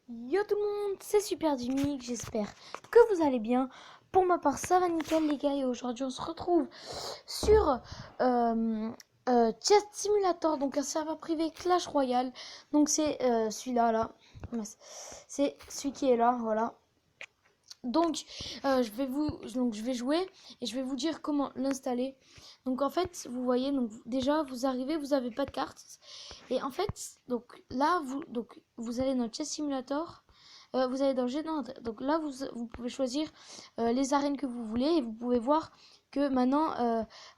Yo tout le monde, c'est Super Jimmy, j'espère que vous allez bien. Pour ma part, ça va nickel les gars et aujourd'hui on se retrouve sur Chess Simulator, donc un serveur privé Clash Royale. Donc c'est celui-là là, c'est celui qui est là, voilà. Donc, je vais jouer et je vais vous dire comment l'installer. Donc en fait, vous voyez, donc déjà vous arrivez, vous avez pas de carte. Et en fait, donc là, vous allez dans Chess Simulator. Vous allez dans G. Donc là, vous pouvez choisir les arènes que vous voulez et vous pouvez voir que maintenant,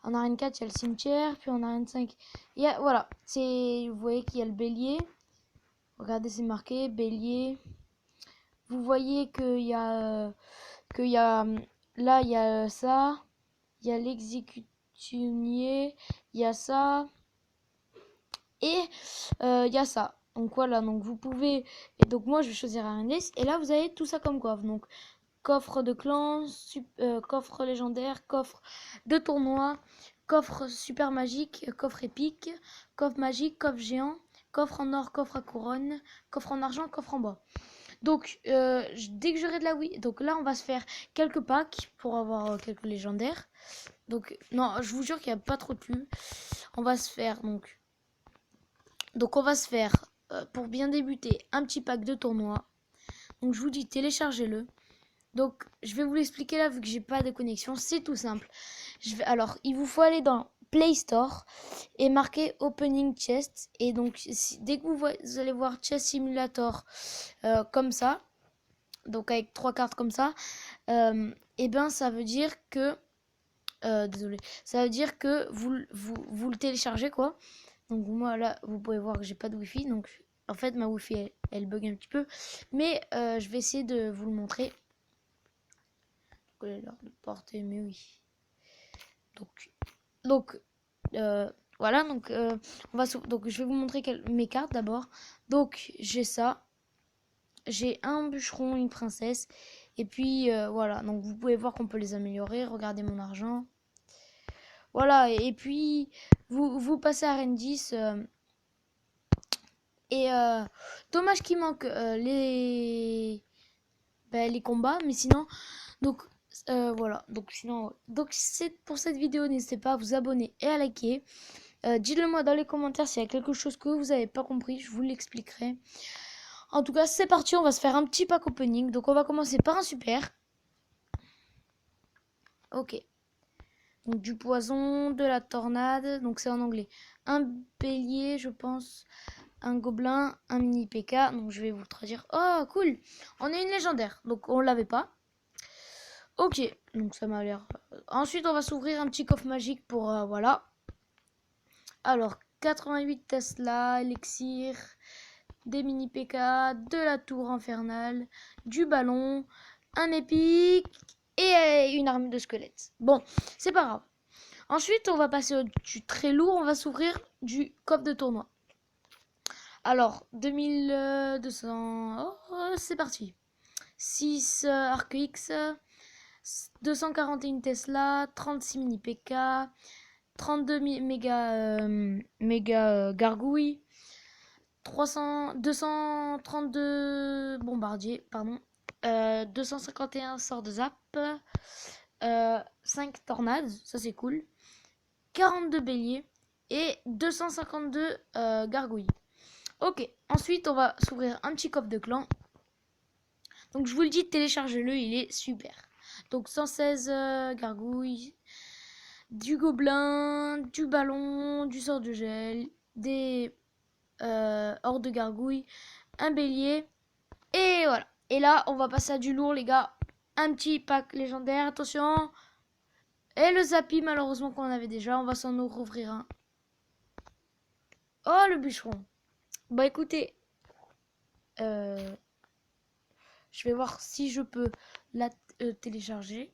en arène 4, il y a le cimetière, puis en arène 5, voilà, vous voyez qu'il y a le bélier. Regardez, c'est marqué bélier. Vous voyez qu'il y a là il y a ça, il y a l'exécutionnier, il y a ça et il y a ça. Donc voilà, donc vous pouvez et donc moi je vais choisir un indice et là vous avez tout ça comme coffre. Donc coffre de clan, coffre légendaire, coffre de tournoi, coffre super magique, coffre épique, coffre magique, coffre géant, coffre en or, coffre à couronne, coffre en argent, coffre en bois. Donc, dès que j'aurai de la Wii, donc là, on va se faire quelques packs pour avoir quelques légendaires. Donc, non, je vous jure qu'il n'y a pas trop de pubs. On va se faire, on va se faire, pour bien débuter, un petit pack de tournoi. Donc, je vous dis, téléchargez-le. Donc, je vais vous l'expliquer là, vu que j'ai pas de connexion. C'est tout simple. Alors, il vous faut aller dans Play Store et marquer Opening Chest. Et donc, dès que vous allez voir Chess Simulator comme ça, donc avec 3 cartes comme ça, et ben ça veut dire que désolé, ça veut dire que vous le téléchargez quoi. Donc moi là vous pouvez voir que j'ai pas de wifi, donc en fait ma wifi elle bug un petit peu, mais je vais essayer de vous le montrer. Donc, l'heure de porter, mais oui. Donc voilà, donc je vais vous montrer mes cartes d'abord. Donc j'ai ça, j'ai un bûcheron, une princesse. Et puis voilà, donc vous pouvez voir qu'on peut les améliorer. Regardez mon argent. Voilà, et puis vous passez à Arène 10. Dommage qu'il manque les combats, mais sinon, donc voilà. Donc sinon, donc c'est pour cette vidéo, n'hésitez pas à vous abonner et à liker. Dites-le moi dans les commentaires s'il y a quelque chose que vous n'avez pas compris, je vous l'expliquerai. En tout cas, c'est parti, on va se faire un petit pack opening. Donc on va commencer par un super. Ok. Donc du poison, de la tornade, donc c'est en anglais. Un bélier, je pense, un gobelin, un mini PK. Donc je vais vous le traduire. Oh, cool. On est une légendaire, donc on l'avait pas. Ok, donc ça m'a l'air. Ensuite, on va s'ouvrir un petit coffre magique pour voilà. Alors 88 Tesla, élixir, des mini PK, de la tour infernale, du ballon, un épique et une arme de squelette. Bon, c'est pas grave. Ensuite, on va passer du très lourd. On va s'ouvrir du coffre de tournoi. Alors, 2200. Oh, c'est parti. 6 Arc X, 241 Tesla, 36 mini PK, 32 méga gargouilles, 232 bombardiers, pardon, 251 sorts de zap, 5 tornades, ça c'est cool, 42 béliers et 252 gargouilles. Ok, ensuite on va s'ouvrir un petit coffre de clan. Donc je vous le dis, téléchargez-le, il est super. Donc 116 gargouilles, du gobelin, du ballon, du sort de gel, des hordes de gargouilles, un bélier. Et voilà. Et là, on va passer à du lourd, les gars. Un petit pack légendaire, attention. Et le Zappy, malheureusement, qu'on avait déjà. On va s'en rouvrir un. Oh, le bûcheron. Bah écoutez, je vais voir si je peux la télécharger.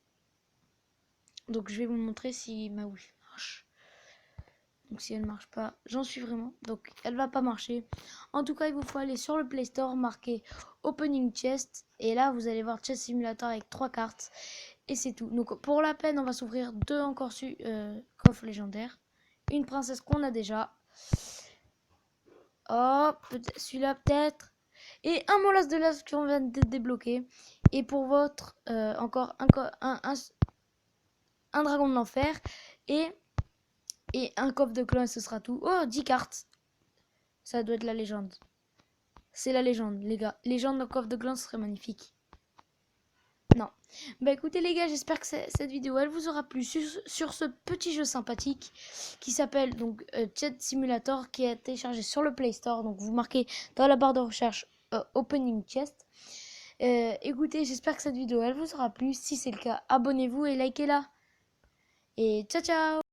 Donc je vais vous montrer si ma Wi-Fi marche. Donc si elle marche pas, j'en suis vraiment. Donc elle va pas marcher. En tout cas, il vous faut aller sur le Play Store, marquer Opening Chest. Et là, vous allez voir Chess Simulator avec 3 cartes. Et c'est tout. Donc pour la peine, on va s'ouvrir 2 encore coffres légendaires. Une princesse qu'on a déjà. Oh, celui-là peut-être. et un molosse de l'as qu'on vient de débloquer. Et pour votre encore un dragon de l'enfer et un coffre de clone, ce sera tout. Oh, 10 cartes. Ça doit être la légende. C'est la légende, les gars. Légende de coffre de clone serait magnifique. Non. Bah écoutez les gars, j'espère que cette vidéo elle vous aura plu sur ce petit jeu sympathique qui s'appelle donc Chat Simulator, qui est téléchargé sur le Play Store. Donc vous marquez dans la barre de recherche Opening Chest. Écoutez, j'espère que cette vidéo elle vous aura plu. Si c'est le cas, abonnez-vous et likez-la. Et ciao ciao.